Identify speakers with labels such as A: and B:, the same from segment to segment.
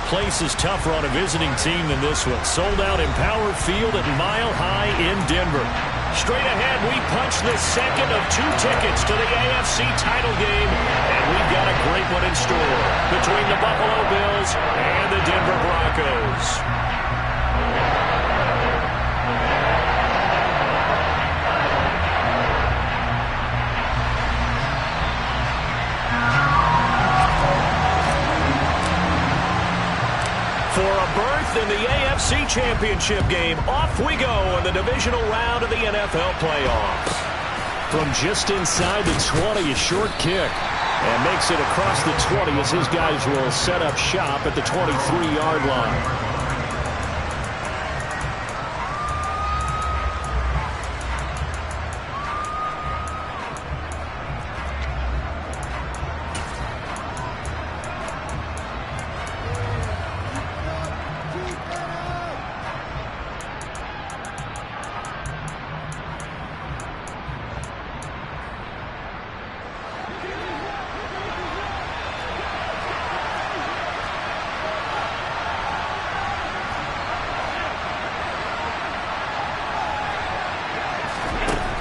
A: place is tougher on a visiting team than this one. Sold out Empower Field at Mile High in Denver. Straight ahead, we punch the second of 2 tickets to the AFC title game, and we've got a great one in store between the Buffalo Bills and the Denver Broncos. For a berth in the AFC Championship game, off we go in the divisional round of the NFL playoffs. From just inside the 20, a short kick. And makes it across the 20 as his guys will set up shop at the 23-yard line.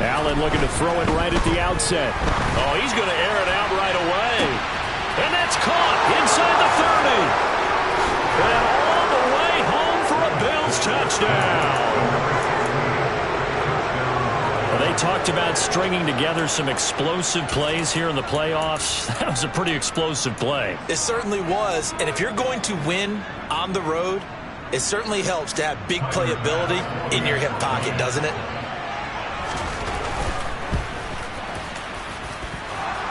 A: Allen looking to throw it right at the outset. Oh, he's going to air it out right away. And that's caught inside the 30. And all the way home for a Bills touchdown. Well, they talked about stringing together some explosive plays here in the playoffs. That was a pretty explosive play.
B: It certainly was. And if you're going to win on the road, it certainly helps to have big playability in your hip pocket, doesn't it?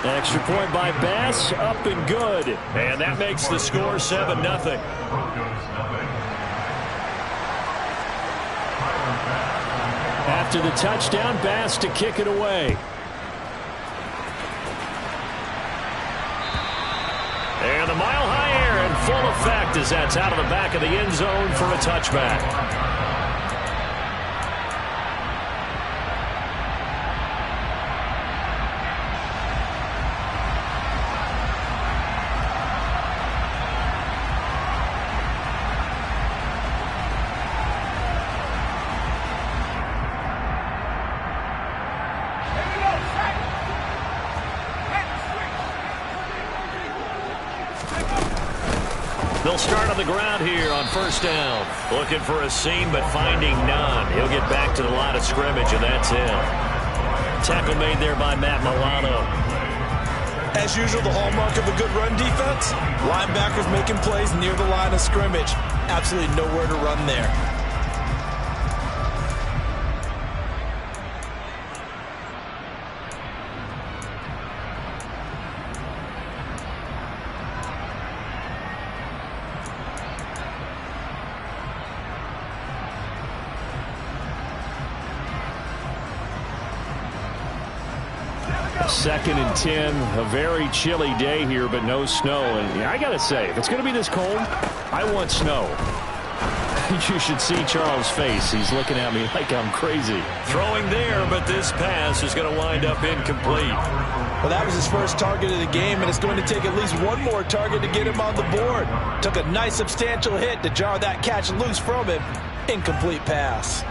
A: Extra point by Bass, up and good. And that makes the score 7-0. After the touchdown, Bass to kick it away. And the mile-high air in full effect as that's out of the back of the end zone for a touchback. They'll start on the ground here on first down. Looking for a seam, but finding none. He'll get back to the line of scrimmage, and that's it. Tackle made there by Matt Milano.
B: As usual, the hallmark of a good run defense, linebackers making plays near the line of scrimmage. Absolutely nowhere to run there.
A: Second and 10, a very chilly day here, but no snow. And yeah, I got to say, if it's going to be this cold, I want snow. You should see Charles' face. He's looking at me like I'm crazy. Throwing there, but this pass is going to wind up incomplete.
B: Well, that was his first target of the game, and it's going to take at least one more target to get him on the board. Took a nice substantial hit to jar that catch loose from him. Incomplete pass.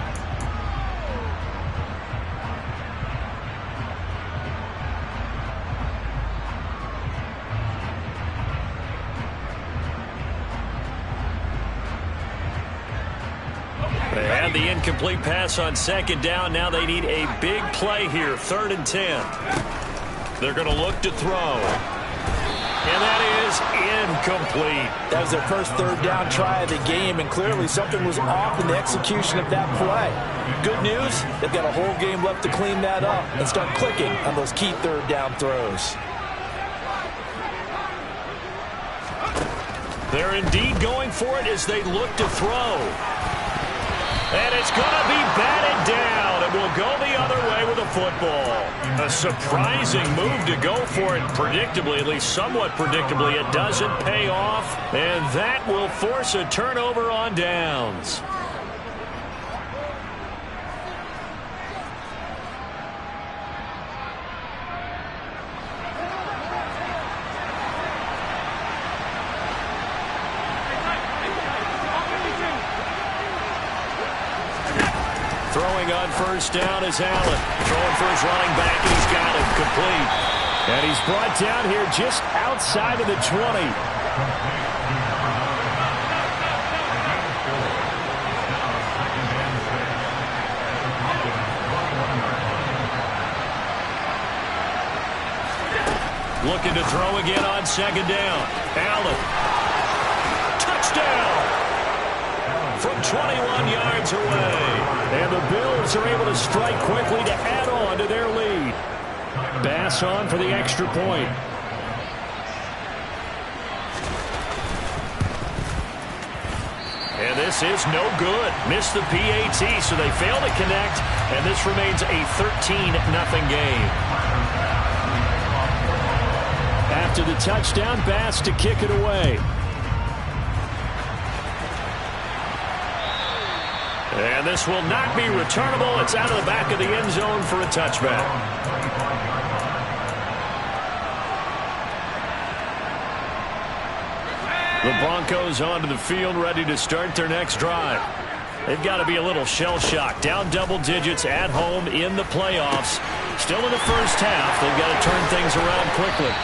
A: They had the incomplete pass on second down. Now they need a big play here, 3rd and 10. They're going to look to throw. And that is incomplete.
B: That was their first 3rd down try of the game, and clearly something was off in the execution of that play. Good news, they've got a whole game left to clean that up and start clicking on those key 3rd down throws.
A: They're indeed going for it as they look to throw. And it's going to be batted down, and will go the other way with the football. A surprising move to go for it predictably, at least somewhat predictably. It doesn't pay off, and that will force a turnover on downs. Throwing on first down is Allen. Throwing for his running back, and he's got it complete. And he's brought down here just outside of the 20. Looking to throw again on second down. Allen. Touchdown! From 21 yards away. And the Bills are able to strike quickly to add on to their lead. Bass on for the extra point. And this is no good. Missed the PAT, so they fail to connect. And this remains a 13-0 game. After the touchdown, Bass to kick it away. And this will not be returnable. It's out of the back of the end zone for a touchback. The Broncos onto the field, ready to start their next drive. They've got to be a little shell-shocked. Down double digits at home in the playoffs. Still in the first half. They've got to turn things around quickly.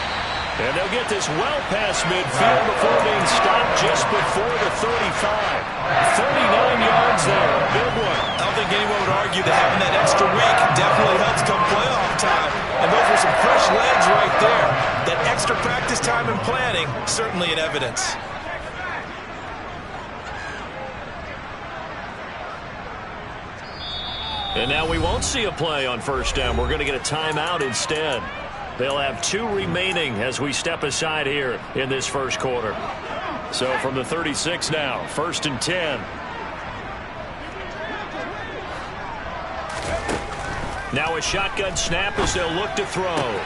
A: And they'll get this well past midfield before being stopped just before the 35. 39 yards there. Big one.
B: I don't think anyone would argue that having that extra week definitely helps come playoff time. And those were some fresh legs right there. That extra practice time and planning, certainly in evidence.
A: And now we won't see a play on first down. We're going to get a timeout instead. They'll have 2 remaining as we step aside here in this first quarter. So from the 36 now, 1st and 10. Now a shotgun snap as they'll look to throw.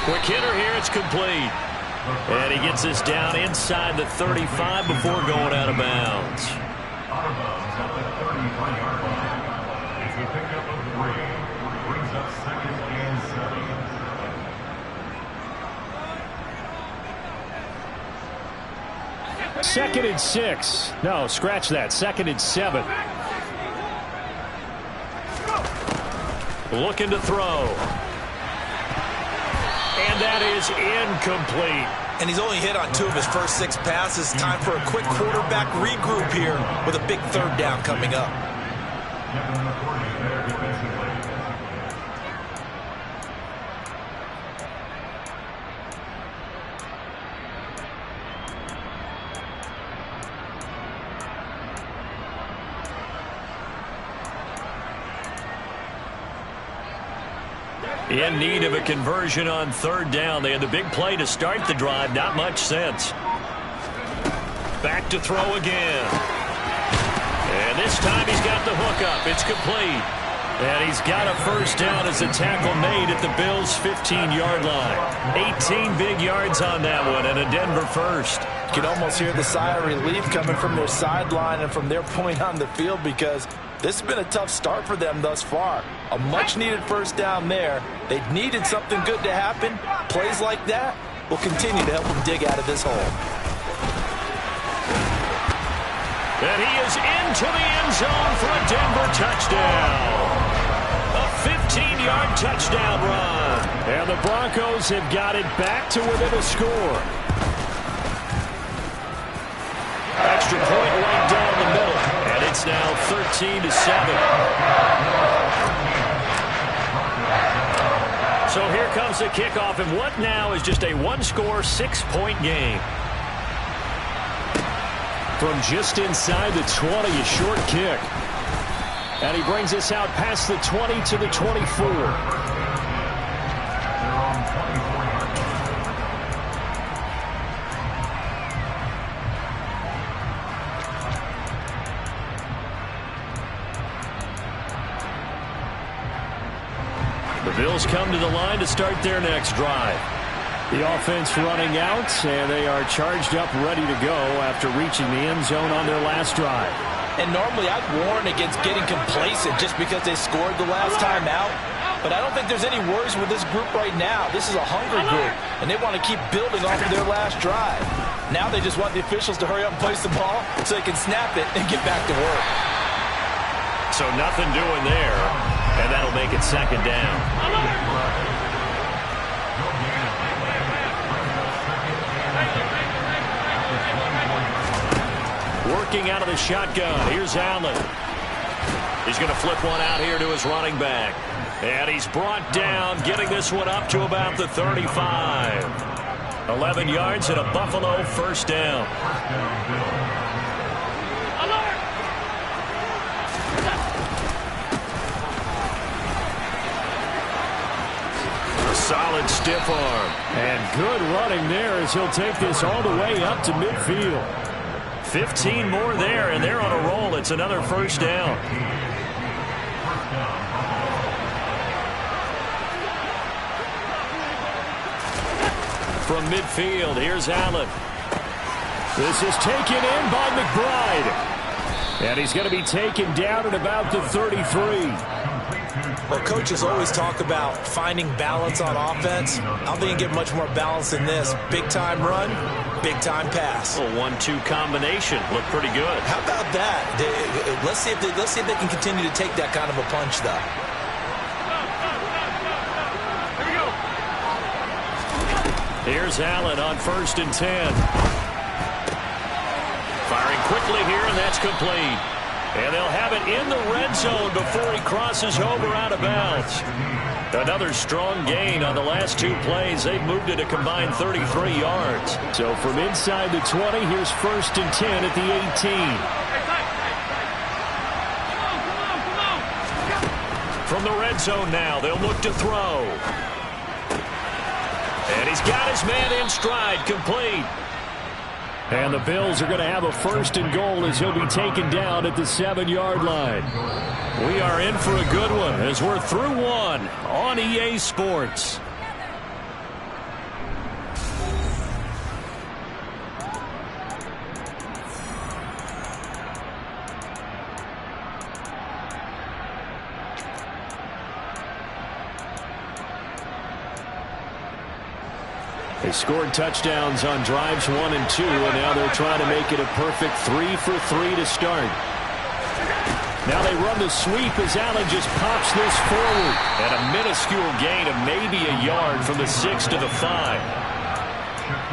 A: Quick hitter here, it's complete. And he gets this down inside the 35 before going out of bounds.
C: Out of bounds at the 35-yard line. It's a pickup of 3. Brings up 2nd and 7.
A: Second and 6. No, scratch that. 2nd and 7. Looking to throw. And that is incomplete.
B: And he's only hit on 2 of his first 6 passes. Time for a quick quarterback regroup here with a big 3rd down coming up.
A: In need of a conversion on 3rd down. They had the big play to start the drive. Not much sense. Back to throw again. And this time he's got the hook up. It's complete. And he's got a first down as a tackle made at the Bills' 15-yard line. 18 big yards on that one and a Denver first.
B: You can almost hear the sigh of relief coming from their sideline and from their point on the field because this has been a tough start for them thus far. A much-needed first down there. They needed something good to happen. Plays like that will continue to help them dig out of this hole.
A: And he is into the end zone for a Denver touchdown. A 15-yard touchdown run. And the Broncos have got it back to within a score. Extra point right down the middle. And it's now 13-7. So here comes the kickoff, and what now is just a one-score, 6-point game. From just inside the 20, a short kick. And he brings us out past the 20 to the 24. The Bills come to the line to start their next drive. The offense running out, and they are charged up, ready to go after reaching the end zone on their last drive.
B: And normally I'd warn against getting complacent just because they scored the last time out. But I don't think there's any worries with this group right now. This is a hungry group, and they want to keep building off of their last drive. Now they just want the officials to hurry up and place the ball so they can snap it and get back to work.
A: So nothing doing there, and that'll make it second down. Working out of the shotgun. Here's Allen. He's going to flip one out here to his running back. And he's brought down, getting this one up to about the 35. 11 yards and a Buffalo first down. A solid stiff arm.
D: And good running there as he'll take this all the way up to midfield.
A: 15 more there, and they're on a roll. It's another first down. From midfield, here's Allen.
D: This is taken in by McBride. And he's going to be taken down at about the 33.
B: Well, coaches always talk about finding balance on offense. I don't think you get much more balance than this. Big-time run, big-time pass.
A: A 1-2 combination. Looked pretty good.
B: How about that? Let's see if they can continue to take that kind of a punch, though.
A: Here's Allen on 1st and 10. Firing quickly here, and that's complete. And they'll have it in the red zone before he crosses over out of bounds. Another strong gain on the last 2 plays. They've moved it a combined 33 yards.
D: So from inside the 20, here's 1st and 10 at the 18.
A: From the red zone now, they'll look to throw. And he's got his man in stride, complete.
D: And the Bills are going to have a 1st and goal as he'll be taken down at the 7-yard line.
A: We are in for a good one as we're through one on EA Sports.
D: They scored touchdowns on drives 1 and 2, and now they're trying to make it a perfect 3 for 3 to start. Now they run the sweep as Allen just pops this forward.
A: And a minuscule gain of maybe a yard from the 6 to the 5.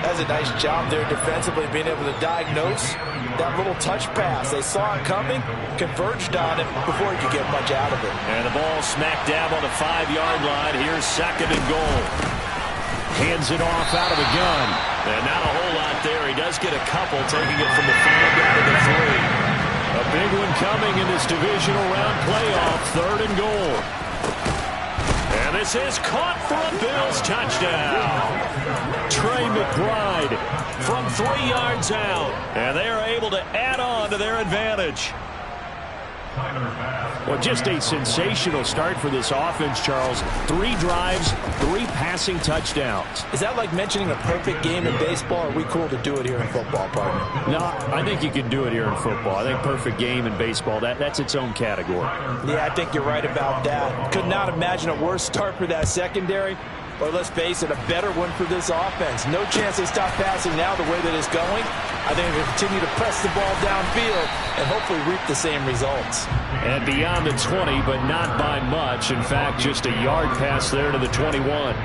B: That's a nice job there defensively, being able to diagnose that little touch pass. They saw it coming, converged on it before he could get much out of it.
A: And the ball smack dab on the 5-yard line. Here's 2nd and goal.
D: Hands it off out of the gun.
A: And not a whole lot there. He does get a couple, taking it from the 5 down to the 3.
D: A big one coming in this divisional round playoff. 3rd and goal.
A: And this is caught for a Bills touchdown.
D: Trey McBride
A: from 3 yards out. And they are able to add on to their advantage.
D: Well, just a sensational start for this offense, Charles. 3 drives, 3 passing touchdowns.
B: Is that like mentioning a perfect game in baseball, or are we cool to do it here in football, partner?
D: No, I think you can do it here in football. I think perfect game in baseball, that's its own category.
B: Yeah, I think you're right about that. Could not imagine a worse start for that secondary. Or let's face it, a better one for this offense. No chance they stop passing now the way that it's going. I think they'll continue to press the ball downfield and hopefully reap the same results.
D: And beyond the 20, but not by much. In fact, just a yard pass there to the 21.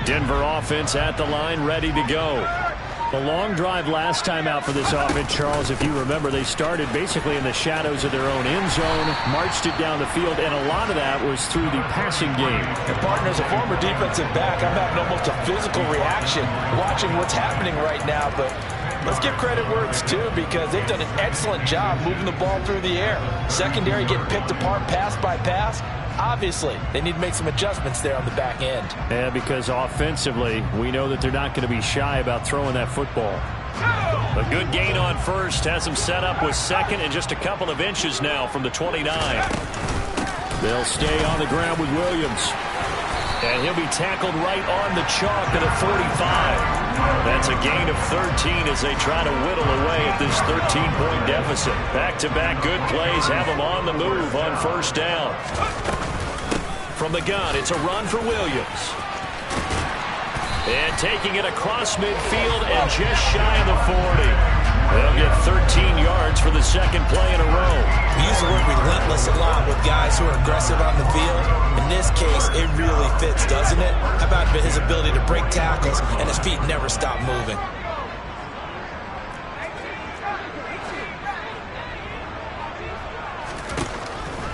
A: Denver offense at the line, ready to go.
D: The long drive last time out for this offense, Charles, if you remember, they started basically in the shadows of their own end zone, marched it down the field, and a lot of that was through the passing game.
B: And partner, as a former defensive back, I'm having almost a physical reaction watching what's happening right now, but let's give credit where it's due because they've done an excellent job moving the ball through the air. Secondary getting picked apart pass by pass. Obviously, they need to make some adjustments there on the back end.
D: Yeah, because offensively, we know that they're not going to be shy about throwing that football.
A: A good gain on 1st, has them set up with 2nd and just a couple of inches now from the 29.
D: They'll stay on the ground with Williams.
A: And he'll be tackled right on the chalk at a 45. That's a gain of 13 as they try to whittle away at this 13-point deficit. Back-to-back good plays have them on the move on first down. From the gun, it's a run for Williams. And taking it across midfield and just shy of the 40. They'll get 13 yards for the second play in a row.
B: We use the word relentless a lot with guys who are aggressive on the field. In this case, it really fits, doesn't it? How about his ability to break tackles and his feet never stop moving?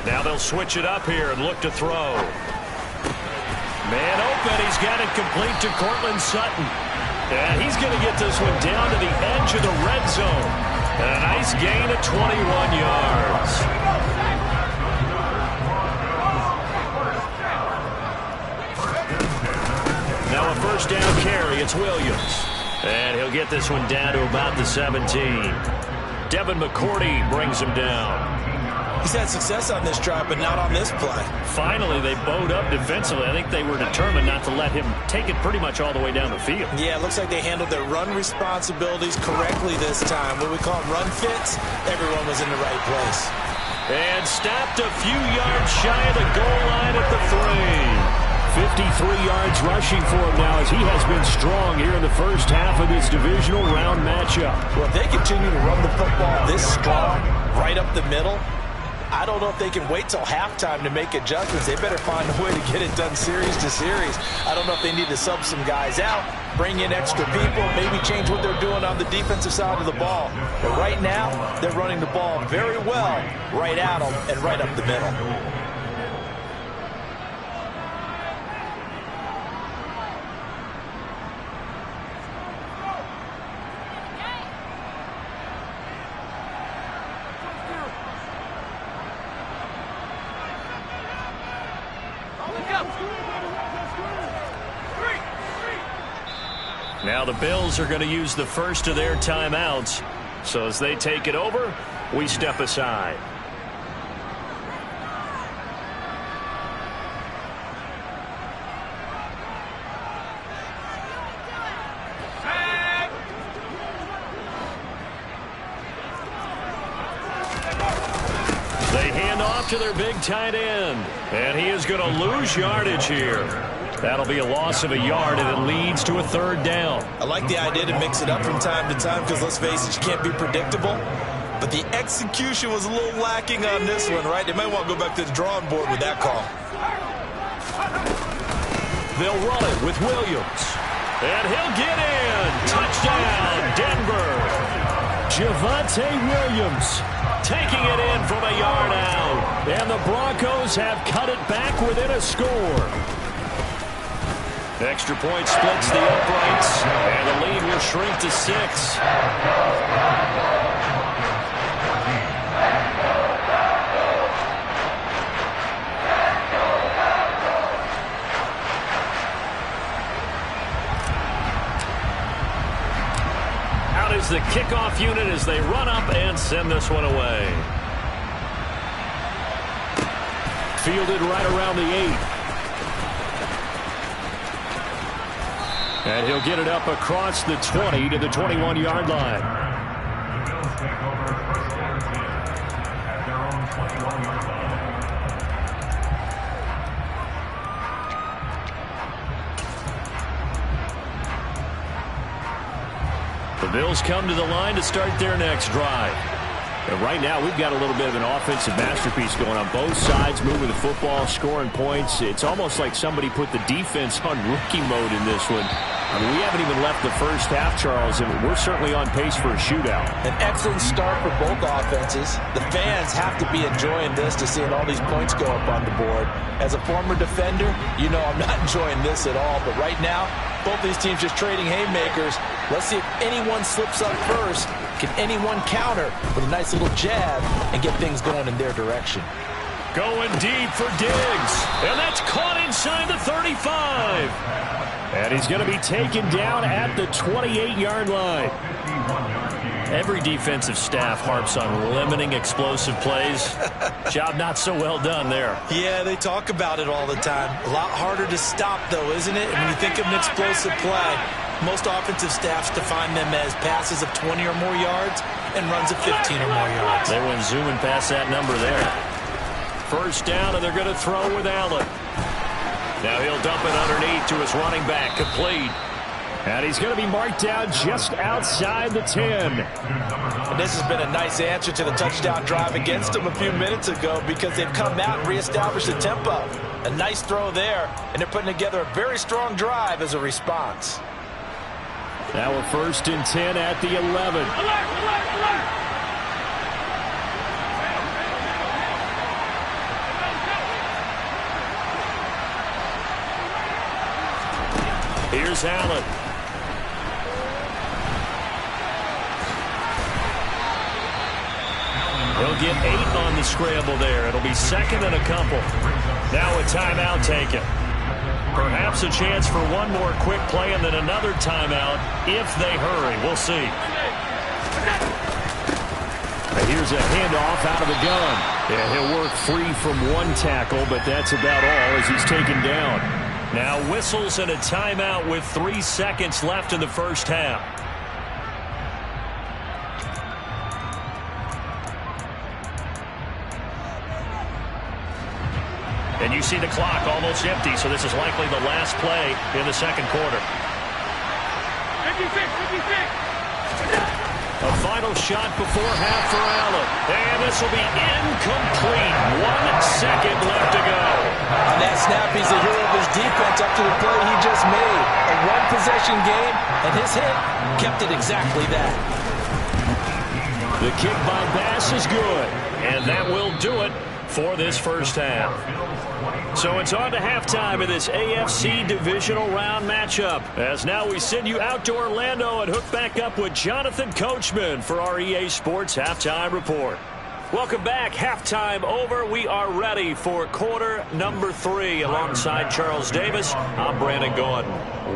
A: Now they'll switch it up here and look to throw. Man open. He's got it complete to Cortland Sutton. And he's going to get this one down to the edge of the red zone. And a nice gain of 21 yards. Now a first down carry. It's Williams. And he'll get this one down to about the 17. Devin McCourty brings him down.
B: He's had success on this drive, but not on this play.
A: Finally, they bowed up defensively. I think they were determined not to let him take it pretty much all the way down the field.
B: Yeah, it looks like they handled their run responsibilities correctly this time. What we call run fits, everyone was in the right place.
A: And stopped a few yards shy of the goal line at the 3.
D: 53 yards rushing for him now as he has been strong here in the first half of this divisional round matchup.
B: Well, if they continue to run the football this strong, right up the middle, I don't know if they can wait till halftime to make adjustments. They better find a way to get it done series to series. I don't know if they need to sub some guys out, bring in extra people, maybe change what they're doing on the defensive side of the ball. But right now, they're running the ball very well right at them and right up the middle.
A: Now the Bills are going to use the first of their timeouts. So as they take it over, we step aside. They hand off to their big tight end. And he is going to lose yardage here. That'll be a loss of a yard, and it leads to a third down.
B: I like the idea to mix it up from time to time because, let's face it, you can't be predictable. But the execution was a little lacking on this one, right? They might want to go back to the drawing board with that call.
A: They'll run it with Williams. And he'll get in. Touchdown, Denver.
D: Javonte Williams
A: taking it in from a yard out.
D: And the Broncos have cut it back within a score.
A: Extra point splits the uprights, and the lead will shrink to 6. Out is the kickoff unit as they run up and send this one away.
D: Fielded right around the 8. And he'll get it up across the 20 to the 21-yard line.
C: The Bills take over first and 10 at their own 21-yard line.
A: The Bills come to the line to start their next drive.
D: And right now, we've got a little bit of an offensive masterpiece going on both sides, moving the football, scoring points. It's almost like somebody put the defense on rookie mode in this one. I mean, we haven't even left the first half, Charles, and we're certainly on pace for a shootout.
B: An excellent start for both offenses. The fans have to be enjoying this to seeing all these points go up on the board. As a former defender, you know I'm not enjoying this at all. But right now, both these teams just trading haymakers. Let's see if anyone slips up first. Can anyone counter with a nice little jab and get things going in their direction?
A: Going deep for Diggs. And that's caught inside the 35.
D: And he's going to be taken down at the 28-yard line.
C: 51-yard gain.
A: Every defensive staff harps on limiting explosive plays. Job not so well done there.
B: Yeah, they talk about it all the time. A lot harder to stop, though, isn't it? And when you think of an explosive play, most offensive staffs define them as passes of 20 or more yards and runs of 15 or more yards.
A: They went zooming past that number there. First down, and they're going to throw with Allen. Now he'll dump it underneath to his running back, complete.
D: And he's going to be marked down just outside the 10.
B: And this has been a nice answer to the touchdown drive against them a few minutes ago because they've come out and reestablished the tempo. A nice throw there, and they're putting together a very strong drive as a response.
D: Now we're first and 10 at the 11.
C: Alert!
A: Here's Allen. He'll get 8 on the scramble there. It'll be second and a couple. Now a timeout taken. Perhaps a chance for one more quick play and then another timeout if they hurry. We'll see.
D: Here's a handoff out of the gun. Yeah, he'll work free from one tackle, but that's about all as he's taken down.
A: Now whistles and a timeout with 3 seconds left in the first half. And you see the clock almost empty, so this is likely the last play in the second quarter.
C: 56.
A: A final shot before half for Allen. And this will be incomplete. 1 second left to go.
B: On that snap, he's the hero of his defense up to the play he just made. A one-possession game, and his hit kept it exactly that.
A: The kick by Maas is good. And that will do it for this first half. So it's on to halftime in this AFC divisional round matchup. As now we send you out to Orlando and hook back up with Jonathan Coachman for our EA Sports Halftime Report. Welcome back. Halftime over. We are ready for quarter number 3. Alongside Charles Davis, I'm Brandon Gordon.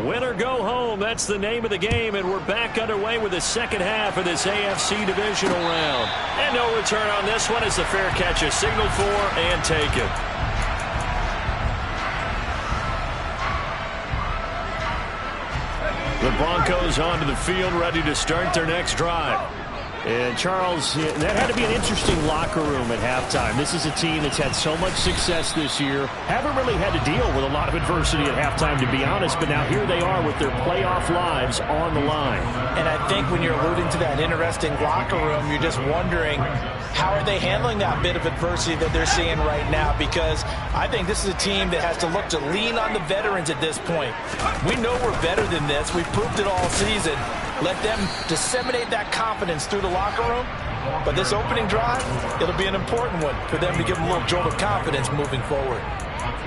A: Win or go home, that's the name of the game, and we're back underway with the second half of this AFC divisional round. And no return on this one as the fair catch is signaled for and taken. The Broncos onto the field, ready to start their next drive. And, Charles, that had to be an interesting locker room at halftime. This is a team that's had so much success this year. Haven't really had to deal with a lot of adversity at halftime, to be honest. But now here they are with their playoff lives on the line.
B: And I think when you're alluding to that interesting locker room, you're just wondering, how are they handling that bit of adversity that they're seeing right now? Because I think this is a team that has to look to lean on the veterans at this point. We know we're better than this. We've proved it all season. Let them disseminate that confidence through the locker room. But this opening drive, it'll be an important one for them to give them a little jolt of confidence moving forward.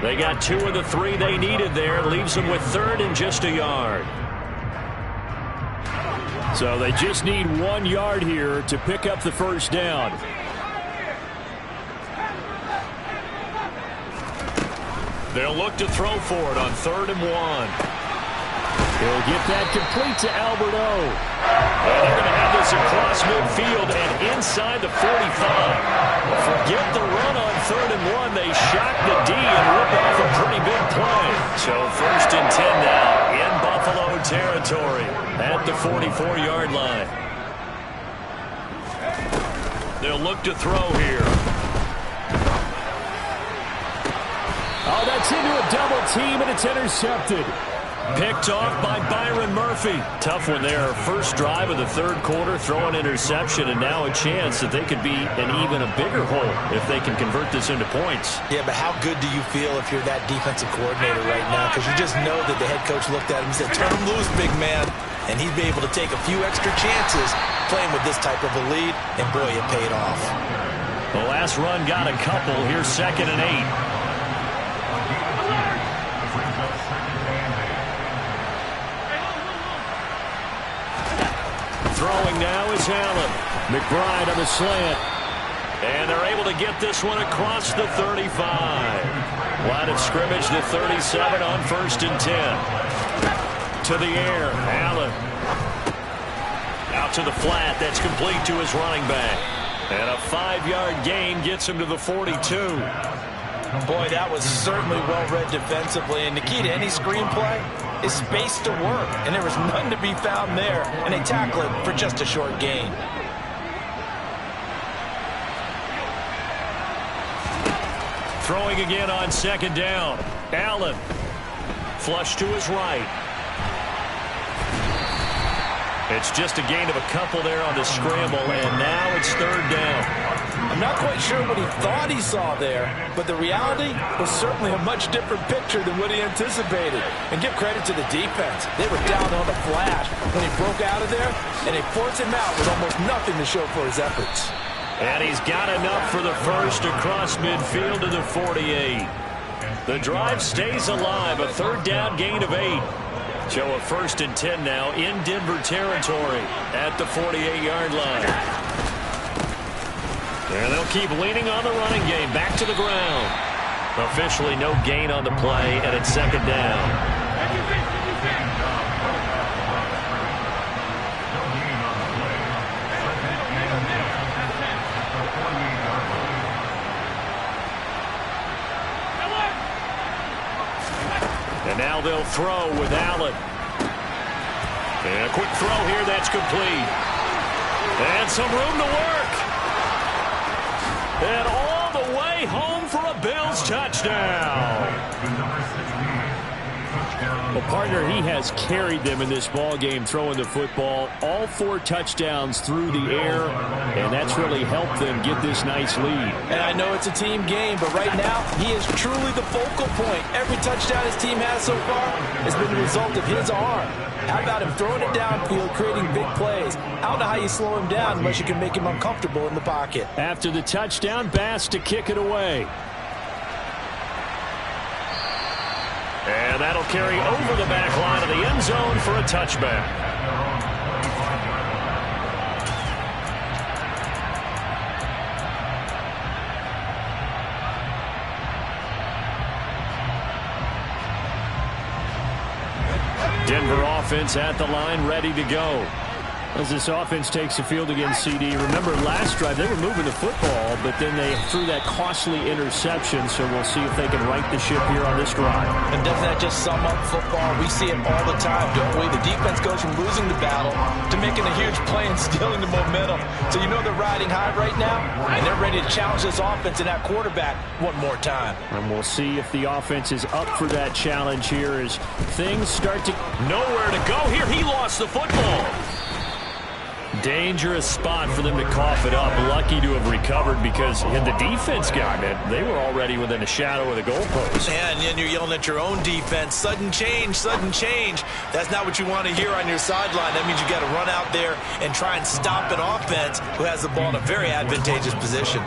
A: They got 2 of the 3 they needed there. Leaves them with 3rd and just a yard.
D: So they just need 1 yard here to pick up the first down.
A: They'll look to throw for it on 3rd and 1.
D: He'll get that complete to Alberto.
A: And they're going to have this across midfield and inside the 45. Forget the run on 3rd and 1. They shock the D and rip off a pretty big play. So first and 10 now in Buffalo territory at the 44-yard line. They'll look to throw here.
D: Oh, that's into a double team, and it's intercepted.
A: Picked off by Byron Murphy. Tough one there. First drive of the 3rd quarter, throw an interception, and now a chance that they could be in even a bigger hole if they can convert this into points.
B: Yeah, but how good do you feel if you're that defensive coordinator right now? Because you just know that the head coach looked at him and said, turn him loose, big man. And he'd be able to take a few extra chances playing with this type of a lead, and boy, it paid off.
A: The last run got a couple. Here's 2nd and 8. Throwing now is Allen.
D: McBride on the slant.
A: And they're able to get this one across the 35. Line of scrimmage, the 37 on 1st and 10. To the air, Allen. Out to the flat. That's complete to his running back. And a 5-yard gain gets him to the 42.
B: Boy, that was certainly well-read defensively. And the key to any screenplay is space to work. And there was none to be found there. And they tackle it for just a short gain.
A: Throwing again on second down. Allen. Flush to his right. It's just a gain of a couple there on the scramble, and now it's third down.
B: I'm not quite sure what he thought he saw there, but the reality was certainly a much different picture than what he anticipated. And give credit to the defense. They were down on the flash when he broke out of there, and they forced him out with almost nothing to show for his efforts.
A: And he's got enough for the first across midfield to the 48. The drive stays alive, a third down gain of 8. So a 1st and 10 now in Denver territory at the 48-yard line. And they'll keep leaning on the running game. Back to the ground. Officially no gain on the play, and it's second down. And now they'll throw with Allen. And a quick throw here, that's complete. And some room to work. And all the way home for a Bills touchdown.
D: Well, partner, he has carried them in this ball game throwing the football. All 4 touchdowns through the air, and that's really helped them get this nice lead.
B: And I know it's a team game, but right now, he is truly the focal point. Every touchdown his team has so far has been the result of his arm. How about him throwing it downfield, creating big plays? I don't know how you slow him down unless you can make him uncomfortable in the pocket.
D: After the touchdown, Bass to kick it away.
A: And that'll carry over the back line of the end zone for a touchback. Denver offense at the line, ready to go.
D: As this offense takes the field against CD, remember last drive they were moving the football, but then they threw that costly interception, so we'll see if they can right the ship here on this drive.
B: And doesn't that just sum up football? We see it all the time, don't we? The defense goes from losing the battle to making a huge play and stealing the momentum. So you know they're riding high right now, and they're ready to challenge this offense and that quarterback one more time.
D: And we'll see if the offense is up for that challenge here as things start to...
A: Nowhere to go here. He lost the football. Dangerous spot for them to cough it up. Lucky to have recovered because had the defense gotten it, they were already within a shadow of the goalpost.
B: And then you're yelling at your own defense. Sudden change, sudden change. That's not what you want to hear on your sideline. That means you got to run out there and try and stop an offense who has the ball in a very advantageous position.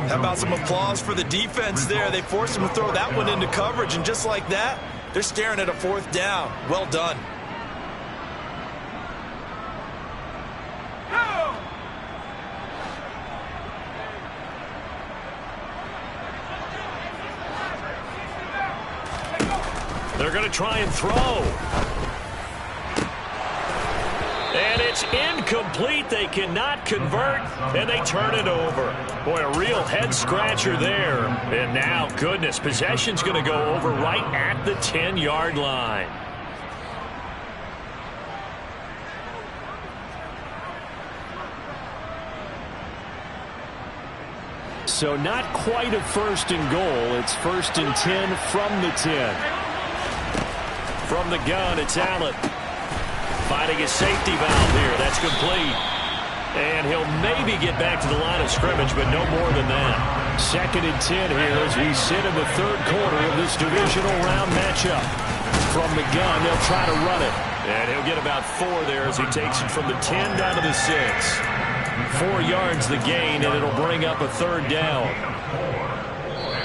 B: How about some applause for the defense there? They forced him to throw that one into coverage, and just like that, they're staring at a 4th down. Well done.
A: They're going to try and throw. And it's incomplete. They cannot convert, and they turn it over. Boy, a real head-scratcher there. And now, goodness, possession's going to go over right at the 10-yard line.
D: So not quite a 1st and goal. It's 1st and 10 from the 10.
A: From the gun, it's Allen. Finding a safety valve here. That's complete. And he'll maybe get back to the line of scrimmage, but no more than that.
D: 2nd and 10 here as we sit in the 3rd quarter of this divisional round matchup. From the gun, they'll try to run it.
A: And he'll get about 4 there as he takes it from the 10 down to the 6. 4 yards the gain, and it'll bring up a 3rd down.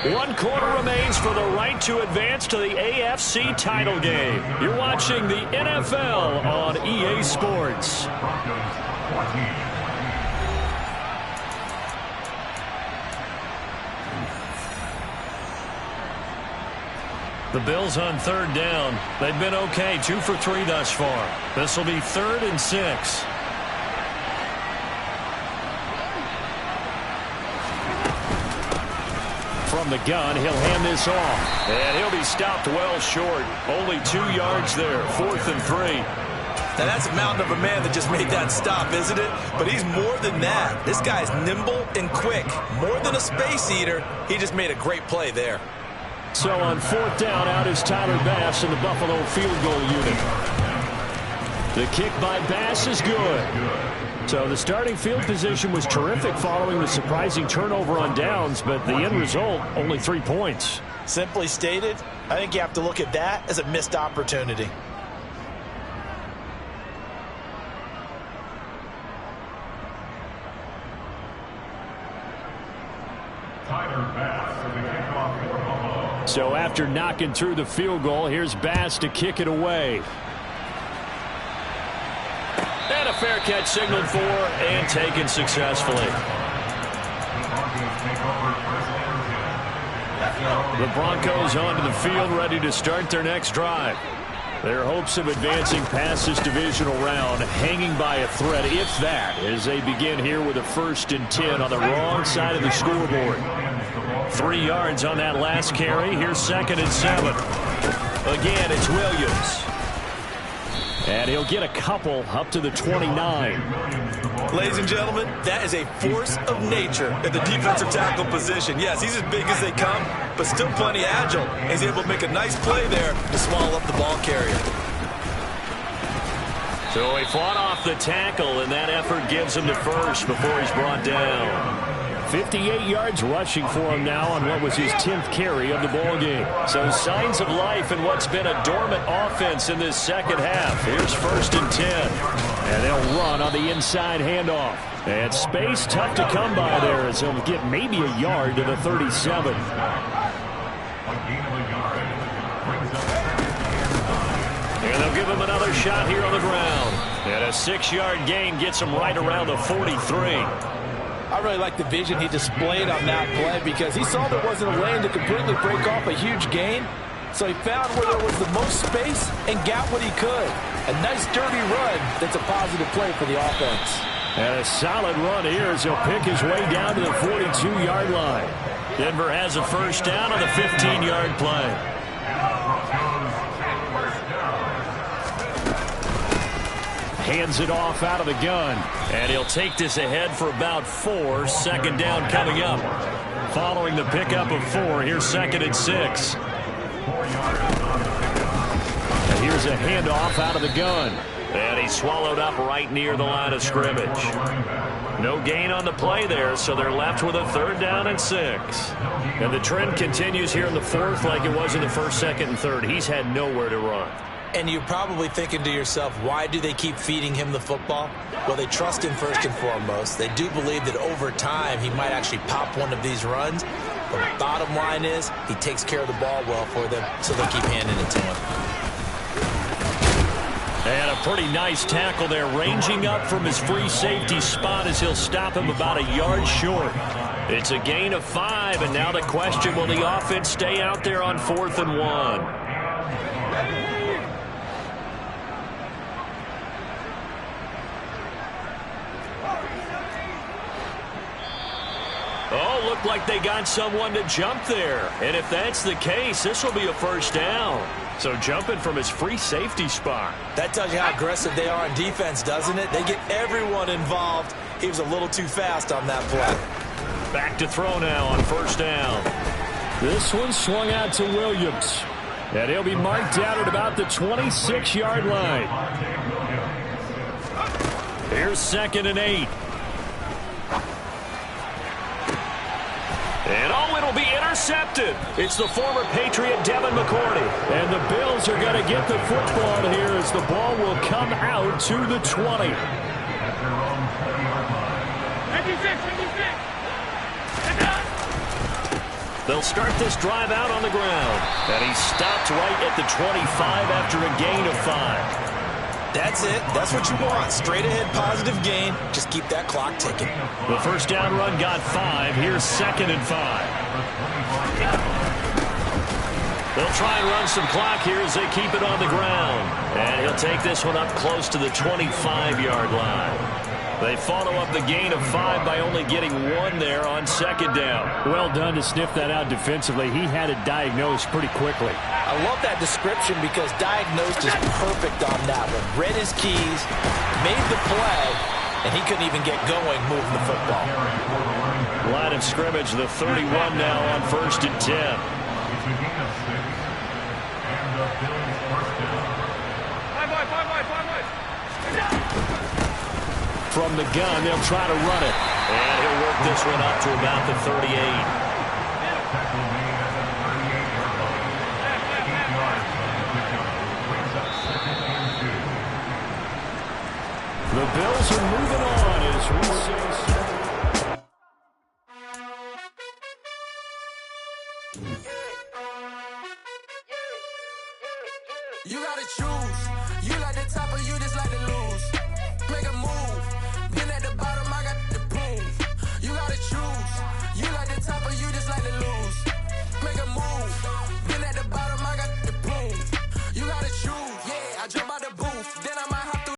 A: 1 quarter remains for the right to advance to the AFC title game. You're watching the NFL on EA Sports. The Bills on 3rd down. They've been okay, 2 for 3 thus far. This will be 3rd and 6.
D: from the gun. He'll hand this off.
A: And he'll be stopped well short. Only 2 yards there. 4th and 3.
B: Now that's a mountain of a man that just made that stop, isn't it? But he's more than that. This guy's nimble and quick. More than a space eater. He just made a great play there.
D: So on 4th down, out is Tyler Bass in the Buffalo field goal unit. The kick by Bass is good. So the starting field position was terrific following the surprising turnover on downs, but the end result, only 3 points.
B: Simply stated, I think you have to look at that as a missed opportunity.
D: So after knocking through the field goal, here's Bass to kick it away.
A: And a fair catch signaled for and taken successfully.
D: The Broncos onto the field, ready to start their next drive. Their hopes of advancing past this divisional round hanging by a thread, if that, as they begin here with a 1st and 10 on the wrong side of the scoreboard. 3 yards on that last carry. Here's 2nd and 7. Again, it's Williams. And he'll get a couple up to the 29.
B: Ladies and gentlemen, that is a force of nature at the defensive tackle position. Yes, he's as big as they come, but still plenty agile. He's able to make a nice play there to swallow up the ball carrier.
A: So he fought off the tackle, and that effort gives him the first before he's brought down.
D: 58 yards rushing for him now on what was his 10th carry of the ball game. So signs of life in what's been a dormant offense in this second half. Here's 1st and 10. And they'll run on the inside handoff. And space tough to come by there as he'll get maybe a yard to the 37.
A: And they'll give him another shot here on the ground. And a 6-yard gain gets him right around the 43.
B: I really like the vision he displayed on that play because he saw there wasn't a lane to completely break off a huge gain. So he found where there was the most space and got what he could. A nice dirty run that's a positive play for the offense.
D: And a solid run here as he'll pick his way down to the 42-yard line.
A: Denver has a 1st down on the 15-yard play.
D: Hands it off out of the gun.
A: And he'll take this ahead for about 4. 2nd down coming up.
D: Following the pickup of 4, here's 2nd and 6. And here's a handoff out of the gun.
A: And he's swallowed up right near the line of scrimmage. No gain on the play there, so they're left with a 3rd down and 6.
D: And the trend continues here in the 4th like it was in the 1st, 2nd, and 3rd. He's had nowhere to run.
B: And you're probably thinking to yourself, why do they keep feeding him the football? Well, they trust him first and foremost. They do believe that over time he might actually pop one of these runs. But the bottom line is he takes care of the ball well for them, so they'll keep handing it to him.
D: And a pretty nice tackle there, ranging up from his free safety spot as he'll stop him about a yard short.
A: It's a gain of 5, and now the question, will the offense stay out there on 4th and 1? Oh, looked like they got someone to jump there. And if that's the case, this will be a 1st down.
D: So jumping from his free safety spot.
B: That tells you how aggressive they are on defense, doesn't it? They get everyone involved. He was a little too fast on that play.
A: Back to throw now on 1st down.
D: This one swung out to Williams. And he'll be marked out at about the 26-yard line. Here's 2nd and 8.
A: And oh, it'll be intercepted. It's the former Patriot Devin McCourty.
D: And the Bills are going to get the football here as the ball will come out to the 20.
A: They'll start this drive out on the ground. And he's stopped right at the 25 after a gain of 5.
B: That's it. That's what you want. Straight ahead positive gain. Just keep that clock ticking.
D: The 1st down run got 5. Here's 2nd and 5.
A: They'll try and run some clock here as they keep it on the ground. And he'll take this one up close to the 25-yard line. They follow up the gain of 5 by only getting 1 there on second down.
D: Well done to sniff that out defensively. He had it diagnosed pretty quickly.
B: I love that description because diagnosed is perfect on that one. Read his keys, made the play, and he couldn't even get going moving the football.
A: Line of scrimmage, the 31 now on 1st and 10.
C: It's a gain of 6. And the Bills first down.
D: From the gun, they'll try to run it.
A: And he'll work this one up to about the 38.
C: Tackle made at the 38-yard line. 8 yards on the pickup. Brings up 2nd and 2.
D: The Bills are moving on as we say.
E: You gotta choose. You like the top or you just like to lose. Make a move. Been at the bottom, I got the proof. You gotta choose. You like the top or you just like to lose. Make a move. Been at the bottom, I got